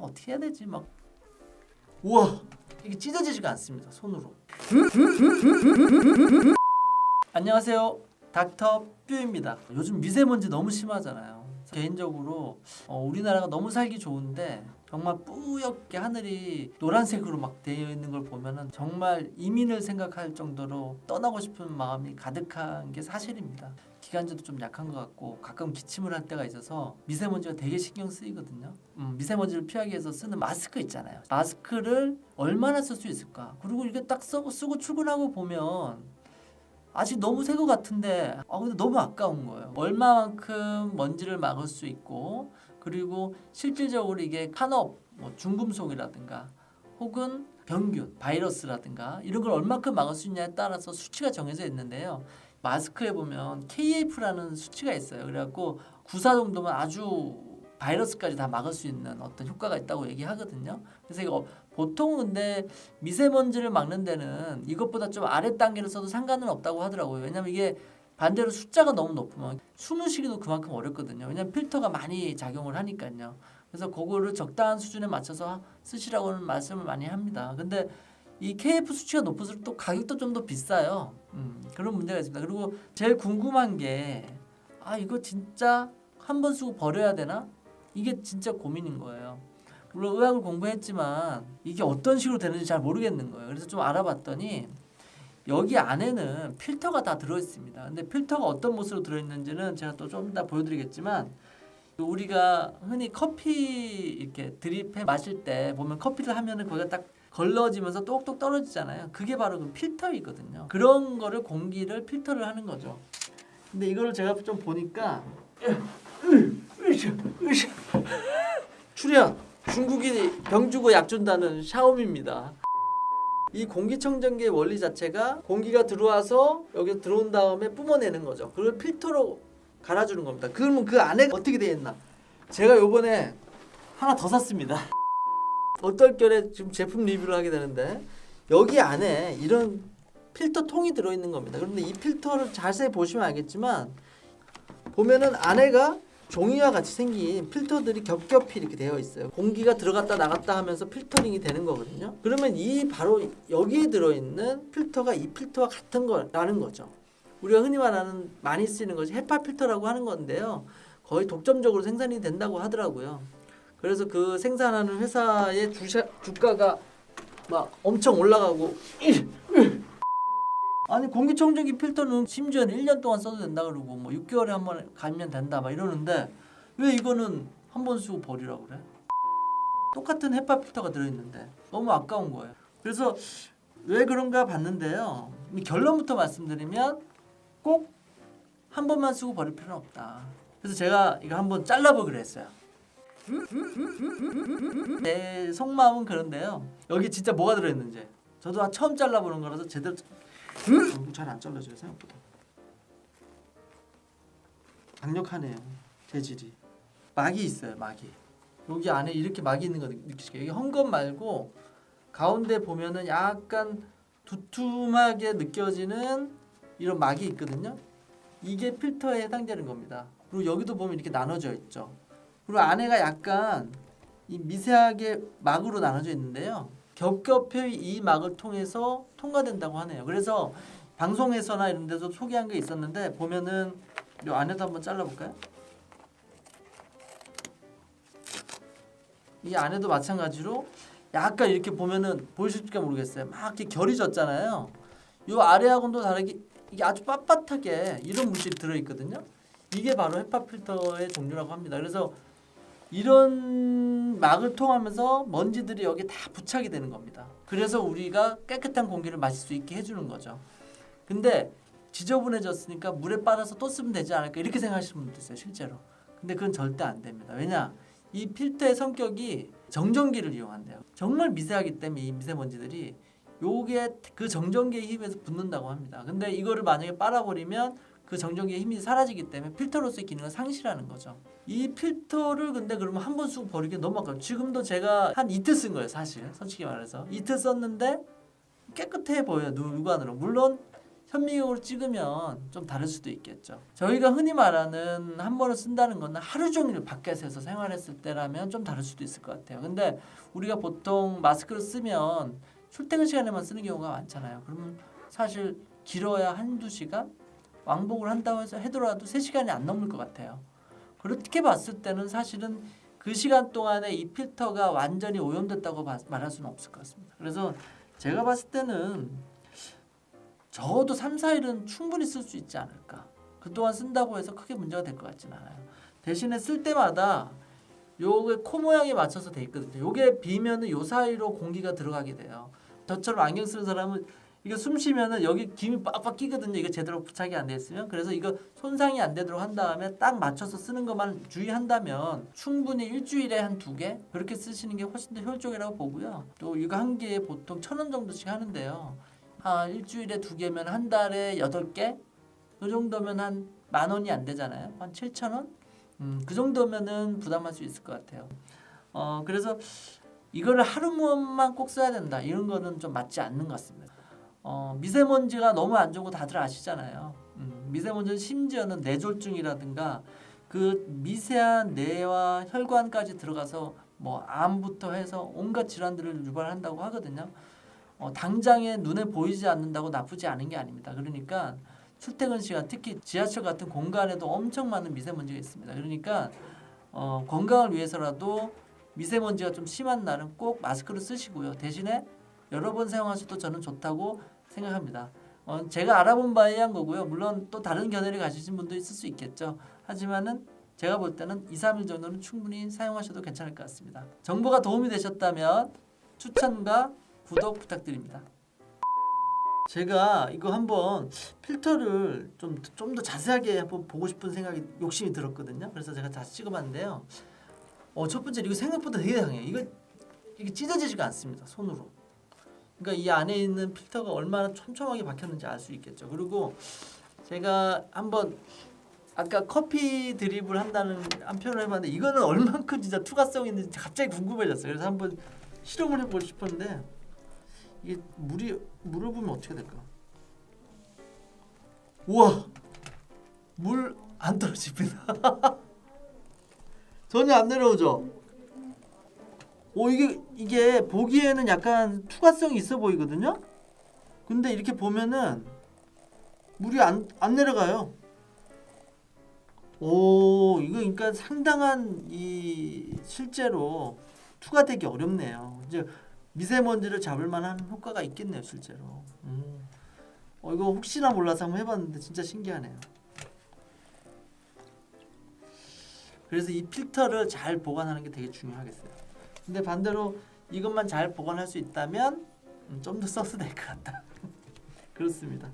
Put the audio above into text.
어떻게 해야 되지? 막 우와 이게 찢어지지가 않습니다 손으로. 안녕하세요 닥터 뷰입니다. 요즘 미세먼지 너무 심하잖아요. 개인적으로 우리나라가 너무 살기 좋은데 정말 뿌옇게 하늘이 노란색으로 막 되어 있는 걸 보면은 정말 이민을 생각할 정도로 떠나고 싶은 마음이 가득한 게 사실입니다. 기관지도 좀 약한 것 같고 가끔 기침을 할 때가 있어서 미세먼지가 되게 신경 쓰이거든요. 미세먼지를 피하기 위해서 쓰는 마스크 있잖아요. 마스크를 얼마나 쓸 수 있을까? 그리고 이렇게 딱 쓰고 출근하고 보면 아직 너무 새 것 같은데 근데 너무 아까운 거예요. 얼마만큼 먼지를 막을 수 있고 그리고 실질적으로 이게 산업, 중금속이라든가 혹은 병균, 바이러스라든가 이런 걸 얼마큼 막을 수 있냐에 따라서 수치가 정해져 있는데요. 마스크에 보면 KF라는 수치가 있어요. 그래갖고 94 정도면 아주 바이러스까지 다 막을 수 있는 어떤 효과가 있다고 얘기하거든요. 그래서 이거 보통 근데 미세먼지를 막는 데는 이것보다 좀 아래 단계를 써도 상관은 없다고 하더라고요. 왜냐면 이게 반대로 숫자가 너무 높으면 숨을 쉬기도 그만큼 어렵거든요. 왜냐면 필터가 많이 작용을 하니까요. 그래서 그거를 적당한 수준에 맞춰서 쓰시라고는 말씀을 많이 합니다. 근데 이 KF 수치가 높을수록 또 가격도 좀 더 비싸요. 그런 문제가 있습니다. 그리고 제일 궁금한 게 이거 진짜 한 번 쓰고 버려야 되나? 이게 진짜 고민인 거예요. 물론 의학을 공부했지만 이게 어떤 식으로 되는지 잘 모르겠는 거예요. 그래서 좀 알아봤더니 여기 안에는 필터가 다 들어있습니다. 근데 필터가 어떤 모습으로 들어있는지는 제가 또 좀 이따 보여드리겠지만 우리가 흔히 커피 이렇게 드립해 마실 때 보면 커피를 하면은 거기가 딱 걸러지면서 똑똑 떨어지잖아요. 그게 바로 그 필터이거든요. 그런 거를 공기를 필터를 하는 거죠. 근데 이거를 제가 좀 보니까 출연 중국인이 병 주고 약 준다는 샤오미입니다. 이 공기청정기의 원리 자체가 공기가 들어와서 여기 들어온 다음에 뿜어내는 거죠. 그걸 필터로 갈아주는 겁니다. 그러면 그 안에 어떻게 되어 있나? 제가 요번에 하나 더 샀습니다. 얼떨결에 지금 제품 리뷰를 하게 되는데 여기 안에 이런 필터 통이 들어있는 겁니다. 그런데 이 필터를 자세히 보시면 알겠지만 보면은 안에가 종이와 같이 생긴 필터들이 겹겹이 이렇게 되어 있어요. 공기가 들어갔다 나갔다 하면서 필터링이 되는 거거든요. 그러면 이 바로 여기에 들어있는 필터가 이 필터와 같은 거라는 거죠. 우리가 흔히 말하는 많이 쓰이는 것이 헤파 필터라고 하는 건데요. 거의 독점적으로 생산이 된다고 하더라고요. 그래서 그 생산하는 회사의 주가가 막 엄청 올라가고 아니 공기청정기 필터는 심지어는 1년 동안 써도 된다 그러고 6개월에 한 번 가면 된다 막 이러는데 왜 이거는 한 번 쓰고 버리라고 그래? 똑같은 헤파 필터가 들어있는데 너무 아까운 거예요. 그래서 왜 그런가 봤는데요. 결론부터 말씀드리면 꼭 한 번만 쓰고 버릴 필요는 없다. 그래서 제가 이거 한번 잘라보기로 했어요. 내 속마음은 그런데요. 여기 진짜 뭐가 들어있는지 저도 처음 잘라보는 거라서 제대로 잘 안 잘라져요 생각보다. 강력하네요 재질이. 막이 있어요 막이. 여기 안에 이렇게 막이 있는 거 느끼시게요. 여기 헝겊 말고 가운데 보면은 약간 두툼하게 느껴지는 이런 막이 있거든요. 이게 필터에 해당되는 겁니다. 그리고 여기도 보면 이렇게 나눠져 있죠. 그리고 안에가 약간 이 미세하게 막으로 나눠져 있는데요. 겹겹이 이 막을 통해서 통과된다고 하네요. 그래서 방송에서나 이런 데서 소개한 게 있었는데 보면은 이 안에도 한번 잘라볼까요? 이 안에도 마찬가지로 약간 이렇게 보면은 보이실지 모르겠어요. 막 이렇게 결이 졌잖아요. 이 아래하고는 다르게 이게 아주 빳빳하게 이런 물질이 들어있거든요. 이게 바로 헤파 필터의 종류라고 합니다. 그래서 이런 막을 통하면서 먼지들이 여기 다 부착이 되는 겁니다. 그래서 우리가 깨끗한 공기를 마실 수 있게 해주는 거죠. 근데 지저분해졌으니까 물에 빨아서 또 쓰면 되지 않을까 이렇게 생각하시는 분도 있어요 실제로. 근데 그건 절대 안 됩니다. 왜냐? 이 필터의 성격이 정전기를 이용한대요. 정말 미세하기 때문에 이 미세먼지들이 요게 그 정전기에 힘에서 붙는다고 합니다. 근데 이거를 만약에 빨아버리면 그 정전기의 힘이 사라지기 때문에 필터로서의 기능을 상실하는 거죠. 이 필터를 근데 그러면 한 번 쓰고 버리기 너무 아까워요. 지금도 제가 한 이틀 쓴 거예요 사실. 솔직히 말해서 이틀 썼는데 깨끗해 보여요. 육안으로. 물론 현미경으로 찍으면 좀 다를 수도 있겠죠. 저희가 흔히 말하는 한 번을 쓴다는 건 하루 종일 밖에서 생활했을 때라면 좀 다를 수도 있을 것 같아요. 근데 우리가 보통 마스크를 쓰면 출퇴근 시간에만 쓰는 경우가 많잖아요. 그러면 사실 길어야 한두 시간? 왕복을 한다고 해서 해더라도 3시간이 안 넘을 것 같아요. 그렇게 봤을 때는 사실은 그 시간 동안에 이 필터가 완전히 오염됐다고 말할 수는 없을 것 같습니다. 그래서 제가 봤을 때는 적어도 3, 4일은 충분히 쓸 수 있지 않을까. 그동안 쓴다고 해서 크게 문제가 될 것 같지는 않아요. 대신에 쓸 때마다 요게 코 모양에 맞춰서 돼 있거든요. 요게 비면은 요 사이로 공기가 들어가게 돼요. 저처럼 안경 쓰는 사람은 이거 숨 쉬면은 여기 김이 빡빡 끼거든요. 이거 제대로 부착이 안 돼 있으면. 그래서 이거 손상이 안 되도록 한 다음에 딱 맞춰서 쓰는 것만 주의한다면 충분히 일주일에 한 2개 그렇게 쓰시는 게 훨씬 더 효율적이라고 보고요. 또 이거 한 개에 보통 1,000원 정도씩 하는데요. 일주일에 2개면 한 달에 8개? 그 정도면 한 10,000원이 안 되잖아요. 한 7,000원? 그 정도면은 부담할 수 있을 것 같아요. 그래서 이거를 하루만 꼭 써야 된다. 이런 거는 좀 맞지 않는 것 같습니다. 미세먼지가 너무 안 좋은 거 다들 아시잖아요. 미세먼지는 심지어는 뇌졸중이라든가 그 미세한 뇌와 혈관까지 들어가서 뭐 암부터 해서 온갖 질환들을 유발한다고 하거든요. 당장에 눈에 보이지 않는다고 나쁘지 않은 게 아닙니다. 그러니까 출퇴근 시간 특히 지하철 같은 공간에도 엄청 많은 미세먼지가 있습니다. 그러니까 건강을 위해서라도 미세먼지가 좀 심한 날은 꼭 마스크를 쓰시고요. 대신에 여러 번 사용하셔도 저는 좋다고 생각합니다. 제가 알아본 바에 의한 거고요. 물론 또 다른 견해를 가지신 분도 있을 수 있겠죠. 하지만은 제가 볼 때는 2, 3일 정도는 충분히 사용하셔도 괜찮을 것 같습니다. 정보가 도움이 되셨다면 추천과 구독 부탁드립니다. 제가 이거 한번 필터를 좀 더 자세하게 한번 보고 싶은 생각이 욕심이 들었거든요. 그래서 제가 다시 찍어봤는데요. 첫 번째 이거 생각보다 되게 강해요. 이게 찢어지지가 않습니다. 손으로. 그러니까 이 안에 있는 필터가 얼마나 촘촘하게 박혔는지 알 수 있겠죠. 그리고 제가 한번 아까 커피 드립을 한다는 한 표현을 해봤는데 이거는 얼만큼 진짜 투과성이 있는지 갑자기 궁금해졌어요. 그래서 한번 실험을 해보고 싶었는데 이게 물을 부으면 어떻게 될까? 우와! 물 안 떨어집니다. 전혀 안 내려오죠? 이게 보기에는 약간 투과성이 있어 보이거든요? 근데 이렇게 보면은 물이 안 내려가요. 이거 그러니까 상당한 실제로 투과되기 어렵네요. 이제 미세먼지를 잡을 만한 효과가 있겠네요, 실제로. 이거 혹시나 몰라서 한번 해봤는데 진짜 신기하네요. 그래서 이 필터를 잘 보관하는 게 되게 중요하겠어요. 근데 반대로 이것만 잘 보관할 수 있다면 좀 더 써도 될 것 같다. 그렇습니다.